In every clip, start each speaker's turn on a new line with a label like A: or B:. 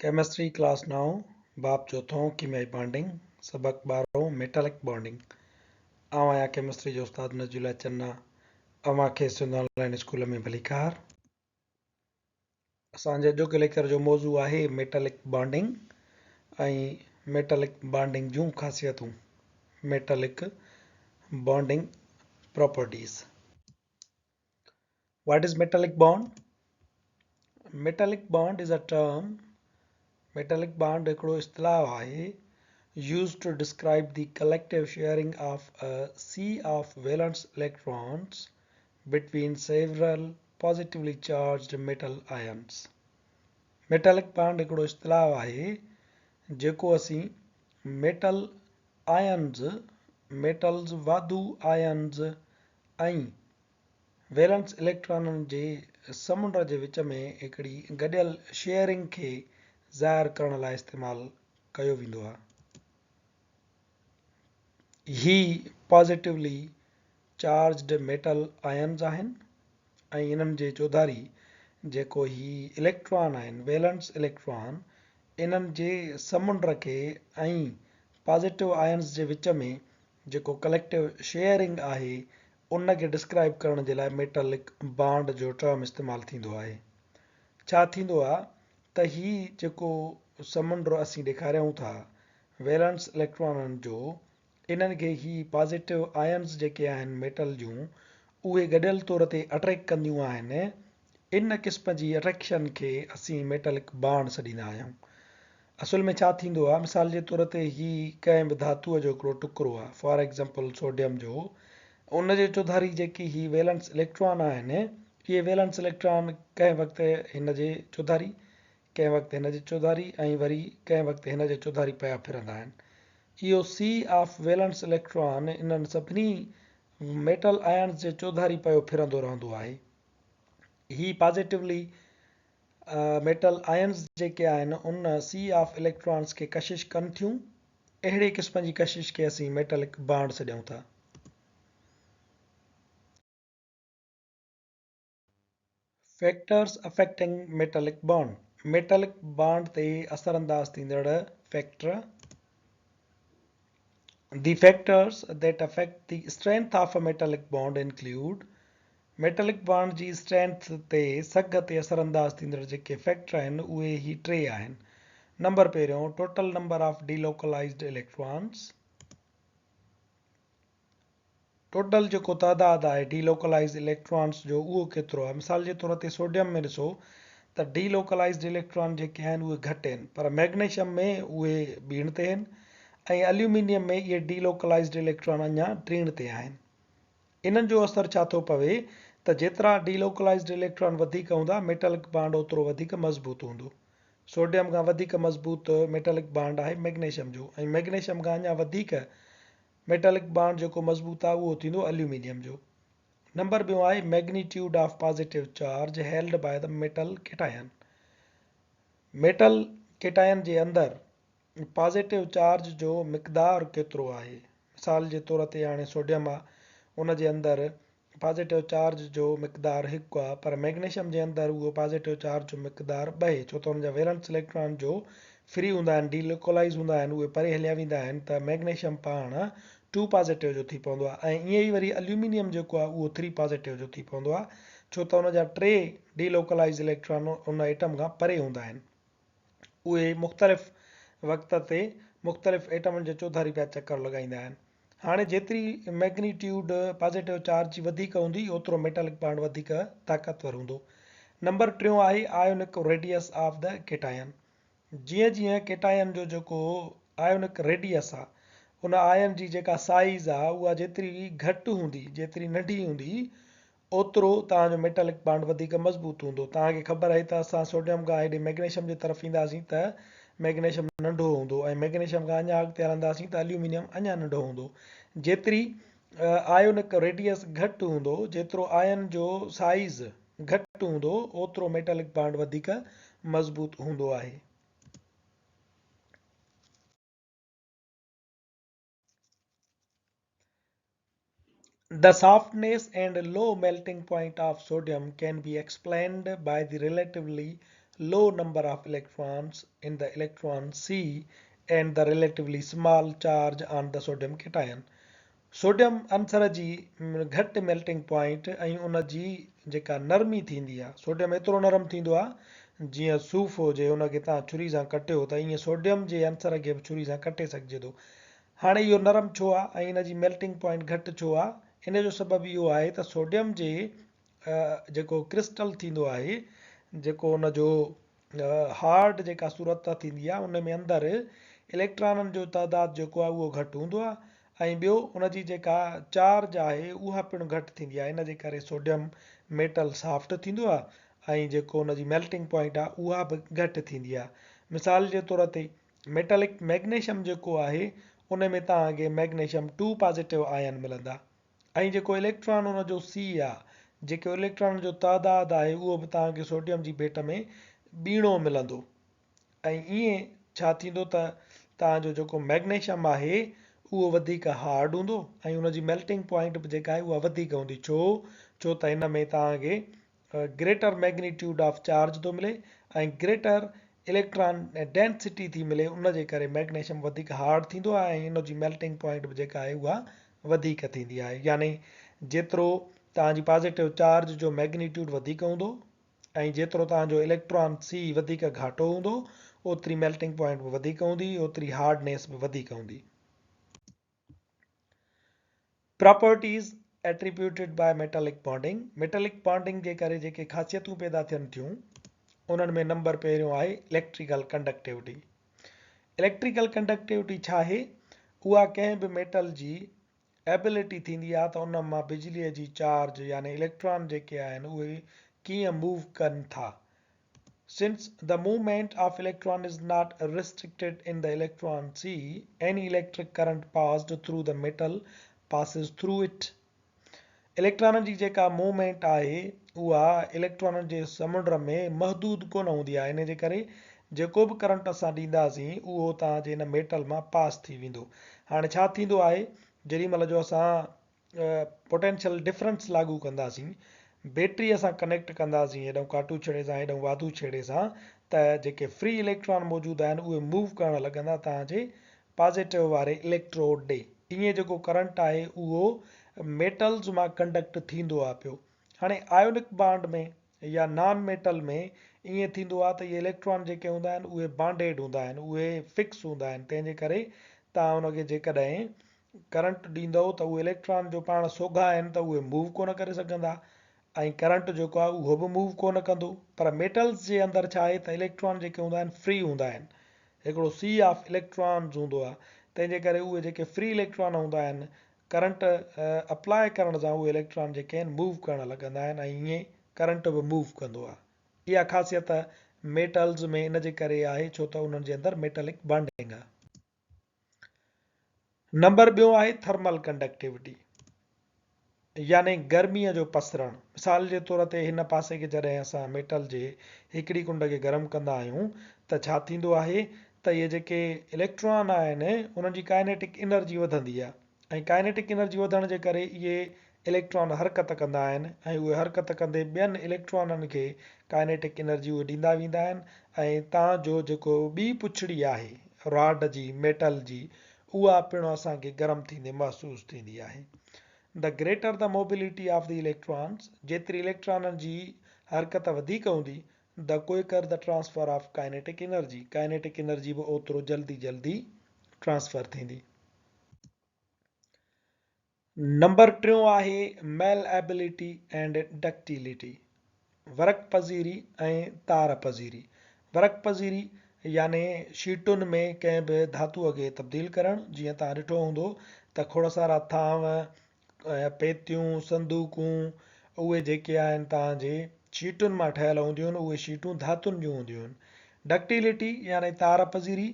A: Chemistry class 9 बाब चौथों कीमियाई bonding सबक 12 मेटालिक बॉन्डिंग आया केमिस्ट्री जो उस्ताद नजुला चन्ना अवांखे सिंध ऑनलाइन स्कूल में भलीकार असांजे अॼोके लेक्चर जो मौज़ू आहे मेटालिक बॉन्डिंग मेटालिक बॉन्डिंग जूं ख़ासियतूं metallic bonding properties. What is metallic bond? Metallic bond is a term Metallic bond हिकिड़ो इस्तिलाह आहे used to describe the collective sharing of a sea of valence electrons between several positively charged metal ions. Metallic bond हिकिड़ो इस्तिलाह आहे जेको असीं metal ions metals वाधू ions ऐं valence इलेक्ट्रॉननि जे समुंड जे विच में हिकिड़ी गॾियल शेयरिंग खे ज़ाहिर करण लाइ इस्तेमालु कयो वेंदो आहे। ही पॉज़िटिवली चार्ज्ड मेटल आयन्स आहिनि ऐं इन्हनि जे चौधारी जेको ही इलेक्ट्रॉन आहिनि वैलेंस इलेक्ट्रॉन इन्हनि जे समुंड खे ऐं पॉज़िटिव आयन्स जे विच में जेको कलेक्टिव शेयरिंग आहे उन खे डिस्क्राइब करण जे लाइ मेटालिक बॉन्ड जो टर्म इस्तेमालु थींदो आहे। छा थींदो आहे त ही जेको समुंड असीं ॾेखारियूं था वैलेंस इलेक्ट्रॉननि जो इन्हनि खे ही पॉज़िटिव आयन्स जेके आहिनि मेटल जूं उहे गॾियल तौर ते अट्रैक्ट कंदियूं आहिनि। इन क़िस्म जी अट्रैक्शन खे असीं मेटालिक बॉन्ड सॾींदा आहियूं। असुल में छा थींदो आहे, मिसाल जे तौर ते ही कंहिं बि धातुअ जो हिकिड़ो टुकड़ो आहे फॉर एग्ज़ाम्पल सोडियम जो, उन जे चौधारी जेकी ही वैलेंस इलेक्ट्रॉन आहिनि इहे वैलेंस इलेक्ट्रॉन कंहिं वक़्तु हिन जे चौधारी कंहिं वक़्तु हिन जे चौधारी ऐं वरी कंहिं वक़्तु हिन जे चौधारी पिया फिरंदा आहिनि। इहो सी ऑफ वैलेंस इलेक्ट्रॉन इन्हनि सभिनी मेटल आयन्स जे चौधारी पियो फिरंदो रहंदो आहे। ही पॉज़िटिवली मेटल आयन्स जेके आहिनि उन सी ऑफ इलेक्ट्रॉन्स खे कशिश कनि थियूं। अहिड़े क़िस्म जी कशिश खे असीं मेटालिक बॉन्ड सॾियूं था। Factors affecting metallic bond, metallic bond ते असरअंदाज थींदड़ factor. The factors that affect the strength of a metallic bond include metallic bond ji strength ते सघ ते असरअंदाज थींदड़ जेके फैक्टर आहिनि उहे ही टे आहिनि। नंबर पहिरियों total number of delocalized electrons, total जेको तादाद आहे delocalized electrons जो उहो केतिरो आहे। मिसाल जे तौर ते सोडियम में ॾिसो त delocalized electron जेके आहिनि उहे घटि आहिनि पर मैग्नीशियम में उहे ॿीण ते आहिनि ऐं एल्यूमिनियम में इहे delocalized electron अञा टीण ते आहिनि। इन्हनि जो असरु छा थो पवे त जेतिरा delocalized electron वधीक हूंदा मेटालिक बॉन्ड ओतिरो वधीक मज़बूत हूंदो। सोडियम खां वधीक मज़बूत मेटालिक बॉन्ड आहे मैग्नीशियम जो ऐं मैग्नीशियम खां अञा वधीक मेटालिक बॉन्ड जेको मज़बूत आहे उहो थींदो एल्यूमिनियम जो। नंबर ॿियो आहे magnitude of positive charge held by the metal cation. Metal cation जे अंदरि पॉजिटिव चार्ज जो मिक़दार केतिरो आहे। मिसाल जे तौर ते हाणे सोडियम आहे उन जे अंदरि पॉजिटिव चार्ज जो मिक़दार 1 आहे पर मैग्नीशियम जे अंदरि उहो पॉजिटिव चार्ज जो मिक़दार 2 आहे छो त हुन जा वैलेंस इलेक्ट्रॉन जो फ्री हूंदा आहिनि डीलोकलाइज़ हूंदा आहिनि उहे परे हलिया वेंदा आहिनि त मैग्नीशियम पाण 2 पॉजिटिव जो थी पवंदो आहे ऐं ईअं ई वरी एल्यूमिनियम जेको आहे उहो 3 पॉजिटिव जो थी पवंदो आहे छो त हुन जा 3 डीलोकलाइज़ इलेक्ट्रॉन उन एटम खां परे हूंदा आहिनि। उहे मुख़्तलिफ़ वक़्त ते मुख़्तलिफ़ एटमनि जे चौधारी पिया चकर लॻाईंदा आहिनि। हाणे जेतिरी मैग्नीट्यूड पॉजिटिव चार्ज जी वधीक हूंदी ओतिरो मेटालिक बॉन्ड वधीक ताक़तवर हूंदो। नंबर टियों आहे ionic radius of the cation. जीअं जीअं केटायन जो जेको आयोनिक रेडियस आहे उन आयन जी जेका साइज़ आहे उहा जेतिरी घटि हूंदी जेतिरी नंढी हूंदी ओतिरो तव्हांजो मेटालिक बॉन्ड वधीक मज़बूत हूंदो। तव्हांखे ख़बर आहे त असां सोडियम खां हेॾे मैग्नीशियम जे तरफ़ ईंदासीं त मैग्नीशियम नंढो हूंदो ऐं मैग्नीशियम खां अञा अॻिते हलंदासीं त एल्यूमिनियम अञा नंढो हूंदो। जेतिरी आयोनिक रेडियस घटि हूंदो जेतिरो आयन जो साइज़ घटि हूंदो ओतिरो मेटालिक बॉन्ड वधीक मज़बूत हूंदो आहे। The softness and low melting point of sodium can be explained by the relatively low number of electrons in the electron C and the relatively small charge on the sodium cation. Sodium अंसर जी घटि melting point ऐं उन जी जेका नरमी थींदी आहे, sodium एतिरो नरम थींदो आहे जीअं सूफ़ हुजे, उनखे तव्हां छुरी सां कटियो त ईअं सोडियम जे अंसर खे बि छुरी सां कटे सघिजे थो। हाणे इहो नरम छो आहे ऐं इन जी मेल्टिंग पॉइंट घटि छो आहे? इन जो सबबु इहो आहे त सोडियम जे जेको क्रिस्टल थींदो आहे, जेको उन जो हार्ड जेका सूरत थींदी आहे, उन में अंदरि इलेक्ट्रॉननि जो तइदादु जेको आहे उहो घटि हूंदो आहे ऐं ॿियो उनजी जेका चार्ज आहे उहा पिणु घटि थींदी आहे। इन जे करे सोडियम मेटल सॉफ्ट थींदो आहे ऐं जेको उनजी मेल्टिंग पॉइंट आहे उहा बि घटि थींदी आहे। मिसाल जे तौर ते मेटेलिक मैग्नीशियम जेको आहे उन में तव्हांखे मैग्नीशियम 2 पॉज़िटिव आयन मिलंदा ऐं जेको इलेक्ट्रॉन उनजो सी आहे, जेको इलेक्ट्रॉन जो तइदादु आहे उहो बि तव्हांखे सोडियम जी भेट में ॿीणो मिलंदो। ऐं ईअं छा थींदो त तव्हांजो जेको मैग्नीशियम आहे उहो वधीक हार्ड हूंदो ऐं उनजी मेल्टिंग पॉइंट बि जेका आहे उहा वधीक हूंदी। छो त हिन में तव्हांखे ग्रेटर मैग्नीट्यूड ऑफ चार्ज थो मिले ऐं ग्रेटर इलेक्ट्रॉन डेंसिटी थी मिले, उन जे करे मैग्नीशियम वधीक हार्ड थींदो आहे ऐं उनजी मेल्टिंग पॉइंट बि जेका आहे उहा वधीक थींदी आहे। यानी जेतिरो तव्हांजी पॉज़िटिव चार्ज जो मैग्नीट्यूड वधीक हूंदो ऐं जेतिरो तव्हांजो इलेक्ट्रॉन सी वधीक घाटो हूंदो, ओतिरी मेल्टिंग पॉइंट बि वधीक हूंदी, ओतिरी हार्डनेस बि वधीक हूंदी। Properties attributed by metallic bonding. metallic bonding जे करे जेके ख़ासियतूं पैदा थियनि थियूं उन्हनि में नंबर पहिरियों आहे इलेक्ट्रिकल कंडक्टिविटी। इलेक्ट्रिकल कंडक्टिविटी छा आहे? उहा कंहिं बि मेटल जी एबिलिटी थींदी आहे त उन मां बिजलीअ जी चार्ज यानी इलेक्ट्रॉन जेके आहिनि उहे कीअं मूव कनि था। Since the movement of electron is not restricted in the electron C, any electric current passed through the metal passes through it. इलेक्ट्रॉननि जी जेका मूवमेंट आहे उहा इलेक्ट्रॉननि जे समुंड में महदूद कोन हूंदी आहे। इन जे करे जेको बि करंट असां ॾींदासीं उहो तव्हांजे हिन मेटल मां पास थी वेंदो। हाणे छा थींदो आहे, जेॾी महिल जो असां पोटेंशियल डिफरेंस लागू कंदासीं, बैटरी असां कनेक्ट कंदासीं हेॾो काटू छेड़े सां हेॾो वाधू छेड़े सां, त जेके फ्री इलेक्ट्रॉन मौजूदु आहिनि उहे मूव करणु लॻंदा तव्हांजे पॉज़िटिव वारे इलेक्ट्रोड ॾे। ईअं जेको करंट आहे उहो मेटल्स मां कंडक्ट थींदो आहे पियो। हाणे आयोनिक बॉन्ड में या नॉन मेटल में ईअं थींदो आहे त इहे इलेक्ट्रॉन जेके हूंदा आहिनि उहे बॉन्डेड हूंदा आहिनि, उहे फिक्स हूंदा आहिनि। तंहिंजे करे तव्हां उनखे जेकॾहिं करंट ॾींदव त उहे इलेक्ट्रॉन जो पाण सोघा आहिनि त उहे मूव कोन करे सघंदा ऐं करंट जेको आहे उहो बि मूव कोन कंदो। पर मेटल्स जे अंदरि छा आहे त इलेक्ट्रॉन जेके हूंदा आहिनि फ्री हूंदा आहिनि, हिकिड़ो सी ऑफ इलेक्ट्रॉन्स हूंदो आहे। तंहिंजे करे उहे जेके फ्री इलेक्ट्रॉन हूंदा आहिनि, करंट अप्लाई करण सां उहे इलेक्ट्रॉन जेके आहिनि मूव करणु लॻंदा आहिनि ऐं ईअं करंट बि मूव कंदो आहे। इहा ख़ासियत मेटल्स में इन जे करे आहे छो त उन्हनि जे अंदरि मेटलिक बॉन्डिंग आहे। नंबर ॿियो आहे थर्मल कंडक्टिविटी यानी गर्मीअ जो पसरणु। मिसाल जे तौर ते हिन पासे खे जॾहिं असां मेटल जे हिकिड़ी कुंड खे गरम कंदा आहियूं त छा थींदो आहे त इहे जेके इलेक्ट्रॉन आहिनि उन्हनि जी काइनेटिक एनर्जी वधंदी आहे ऐं काइनेटिक एनर्जी वधण जे करे इहे इलेक्ट्रॉन हरकत कंदा आहिनि ऐं उहे हरकत कंदे ॿियनि इलेक्ट्रॉननि खे काइनेटिक एनर्जी उहे ॾींदा वेंदा आहिनि ऐं तव्हांजो जेको ॿी पुछड़ी आहे रॉड जी मेटल जी उहा पिणु असांखे गरम थींदे महसूसु थींदी आहे। The greater the mobility of the electrons, जेतिरी इलेक्ट्रॉननि जी हरकत वधीक हूंदी, the quicker the transfer of kinetic energy, kinetic energy बि ओतिरो जल्दी जल्दी ट्रांसफर थींदी। नंबर टियों आहे मेल एबिलिटी एंड डक्टिलिटी, वरक पज़ीरी ऐं तार पज़ीरी। वरक पज़ीरी यानी शीटुनि में कंहिं बि धातुअ खे तब्दील करणु। जीअं तव्हां ॾिठो हूंदो त खोड़ सारा थांव, पेतियूं, संदूकूं, उहे जेके आहिनि तव्हांजे शीटुनि मां ठहियल हूंदियूं आहिनि, उहे शीटूं धातुनि जूं हूंदियूं आहिनि। डक्टिलिटी यानी तार पज़ीरी,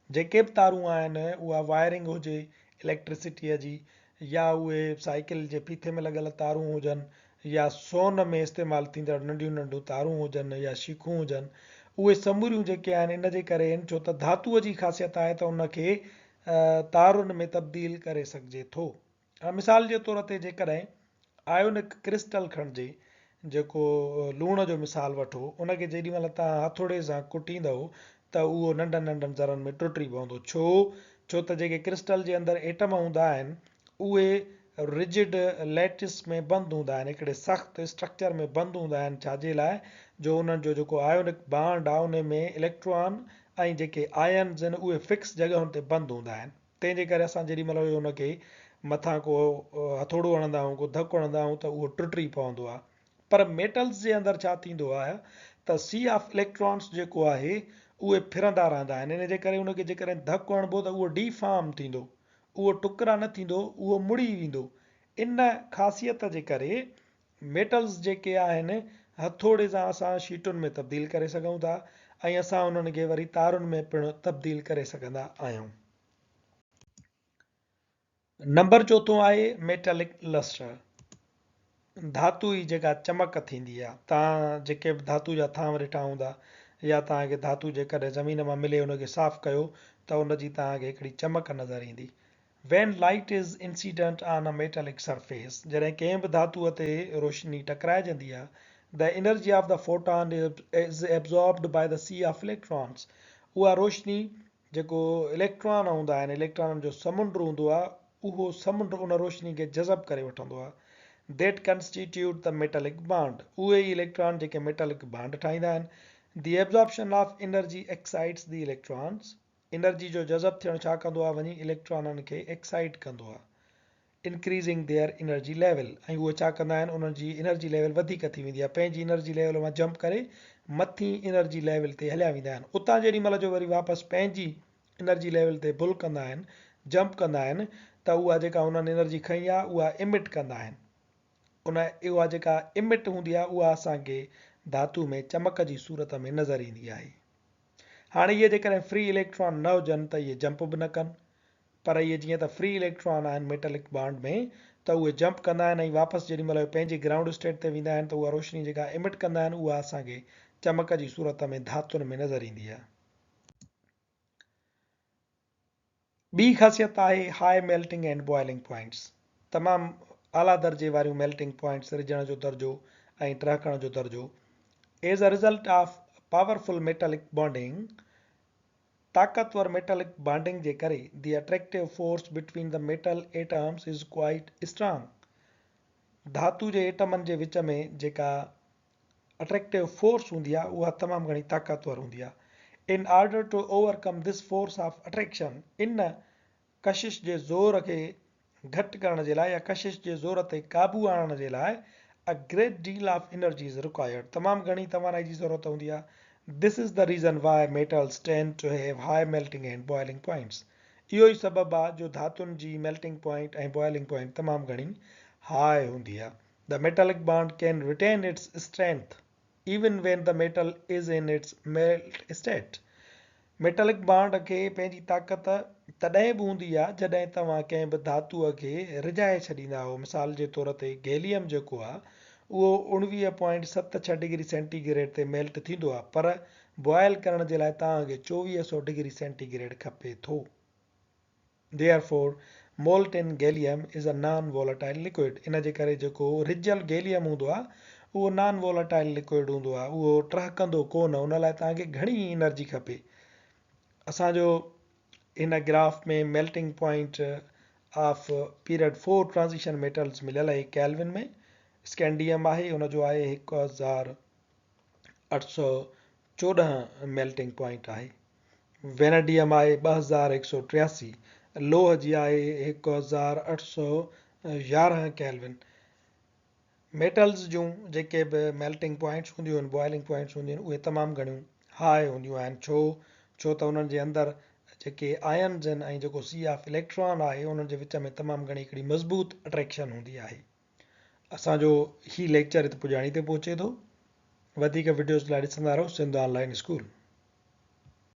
A: जेके बि तारूं आहिनि उहा वायरिंग हुजे इलेक्ट्रिसिटीअ जी, या उहे साइकिल जे फीथे में लॻल तारूं हुजनि या सोन में इस्तेमालु थींदड़ नंढियूं नंढियूं तारूं हुजनि या शीखूं हुजनि, उहे समूरियूं जेके आहिनि इन जे करे आहिनि छो त धातुअ जी ख़ासियत आहे त उनखे तारुनि में तब्दील करे सघिजे थो। मिसाल जे तौर ते जेकॾहिं आयोनिक क्रिस्टल खणिजे जेको लूण जो मिसाल वठो, उनखे जेॾी महिल तव्हां हथोड़े सां कुटींदव त उहो नंढनि नंढनि ज़रनि में टुटी पवंदो। छो त जेके क्रिस्टल जे अंदरि एटम हूंदा आहिनि उहे रिजिड लैटिस में बंदि हूंदा आहिनि, हिकिड़े सख़्तु स्ट्रक्चर में बंदि हूंदा आहिनि। छाजे लाइ? जो उन्हनि जो जेको आयोनिक बांड आहे उन में इलेक्ट्रॉन ऐं जेके आयन्स आहिनि उहे फिक्स जॻहुनि ते बंदि हूंदा आहिनि। तंहिंजे करे असां जेॾी महिल उनखे मथां को हथोड़ो हणंदा आहियूं, को धकु हणंदा आहियूं त उहो टुटी पवंदो आहे। पर मेटल्स जे अंदरि छा थींदो आहे त सी ऑफ इलेक्ट्रॉन्स जेको आहे उहे फिरंदा रहंदा आहिनि। इन जे करे उनखे जेकॾहिं धकु हणिबो त उहो डीफॉर्म थींदो, उहो टुकड़ा न थींदो, उहो मुड़ी वेंदो। इन ख़ासियत जे करे मेटल्स जेके आहिनि हथोड़े सां असां शीटुनि में तब्दील करे सघूं था ऐं असां उन्हनि खे वरी तारुनि में पिणु तब्दील करे सघंदा आहियूं। नंबर चोथों आहे मेटेलिक लस्टर, धातु जी जेका चमक थींदी आहे। तव्हां जेके बि धातु जा थांव ॾिठा हूंदा या तव्हांखे धातु जेकॾहिं ज़मीन मां मिले उनखे साफ़ु कयो त उनजी तव्हांखे हिकिड़ी चमक नज़र ईंदी। When light is incident on a metallic surface, जॾहिं कंहिं बि धातुअ ते रोशनी टकराइजंदी आहे, the energy of the photon is absorbed by the sea of electrons. उहा रोशनी जेको इलेक्ट्रॉन हूंदा आहिनि, इलेक्ट्रॉननि जो समुंड हूंदो आहे, उहो समुंड उन रोशनी खे जज़ब करे वठंदो आहे। That constitute the metallic bond. उहे ई इलेक्ट्रॉन जेके मेटलिक बॉन्ड ठाहींदा आहिनि। The absorption of energy excites the electrons. Energy जो जज़ब थियणु छा कंदो आहे? वञी इलेक्ट्रॉननि खे एक्साइट कंदो आहे, इंक्रीज़िंग देयर एनर्जी लेवल। ऐं उहे छा कंदा आहिनि? उन्हनि जी एनर्जी लेवल वधीक थी वेंदी आहे, पंहिंजी एनर्जी लेवल मां जंप करे मथी एनर्जी लेवल ते हलिया वेंदा आहिनि। उतां जेॾी महिल जो वरी वापसि पंहिंजी एनर्जी लेवल ते बुल कंदा आहिनि, जंप कंदा आहिनि, त उहा जेका उन्हनि एनर्जी खई आहे उहा इमिट कंदा आहिनि। उहा जेका इमिट हूंदी आहे उहा असांखे धातु में चमक जी सूरत में नज़र ईंदी आहे। हाणे इहे जेकॾहिं फ्री इलेक्ट्रॉन न हुजनि त इहे जंप बि न कनि, पर इहे जीअं त फ्री इलेक्ट्रॉन आहिनि मेटलिक बॉन्ड में त उहे जंप कंदा आहिनि ऐं वापसि जेॾी महिल पंहिंजे ग्राउंड स्टेट ते वेंदा आहिनि त उहा रोशनी जेका इमिट कंदा आहिनि उहा असांखे चमक जी सूरत में धातुनि में नज़र ईंदी आहे। ॿी ख़ासियत आहे high melting and boiling points, तमामु आला दर्जे वारियूं मेल्टिंग पॉइंट्स, रिझण जो दर्जो ऐं टहिकण जो दर्जो। As a result of powerful metallic bonding, ताक़तवर मेटलिक बॉन्डिंग जे करे the attractive force between the metal atoms is quite strong. धातु जे एटमनि जे विच में जेका अट्रैक्टिव फोर्स हूंदी आहे उहा तमामु घणी ताक़तवर हूंदी आहे। In order to overcome this force of attraction, इन कशिश जे ज़ोर खे घटि करण जे लाइ या कशिश जे ज़ोर ते क़ाबू आणण जे लाइ a great deal of energy is required, तमामु घणी तवानाई जी ज़रूरत हूंदी आहे। This is the reason why metals tend to have high melting and boiling points. इहो ई सबबु आहे जो धातुनि जी melting point ऐं boiling point तमामु घणी हाई हूंदी आहे। The metallic bond can retain its strength even when the metal is in its melt state. Metallic bond खे पंहिंजी ताक़त तॾहिं बि हूंदी आहे जॾहिं तव्हां कंहिं बि धातुअ खे रिझाए छॾींदा हो। मिसाल जे तौर ते गैलियम जेको आहे उहो 19.76 डिग्री सेंटीग्रेड ते मेल्ट थींदो आहे, पर बॉयल करण जे लाइ तव्हांखे 2400 डिग्री सेंटीग्रेड खपे थो। Therefore, molten gallium is a non-volatile liquid. इन जे करे जेको रिझियल गैलियम हूंदो आहे उहो नॉन वोलेटाइल लिक्विड हूंदो आहे, उहो टहिकंदो कोन, उन लाइ तव्हांखे घणी एनर्जी खपे। असांजो हिन ग्राफ में melting point of period 4 transition metals मिलियल आहे कैल्विन में। स्कैंडियम आहे, हुनजो आहे 1814 मेल्टिंग पॉइंट आहे। वेनेडियम आहे 2183, लोह जी आहे 1811 कैल्विन। मेटल्स जूं जेके बि मेल्टिंग पॉइंट्स हूंदियूं आहिनि, बॉइलिंग पॉइंट्स हूंदियूं आहिनि, उहे तमामु घणियूं हाई हूंदियूं आहिनि। छो त उन्हनि जे अंदरि जेके आयन्स आहिनि ऐं जेको सी ऑफ इलेक्ट्रॉन आहे उन्हनि जे विच में तमामु घणी हिकिड़ी मज़बूत अट्रैक्शन हूंदी आहे। असांजो ही लेक्चर हिते पुॼाणी ते पहुचे थो। वधीक वीडियोज़ लाइ ॾिसंदा रहो सिंध ऑनलाइन स्कूल।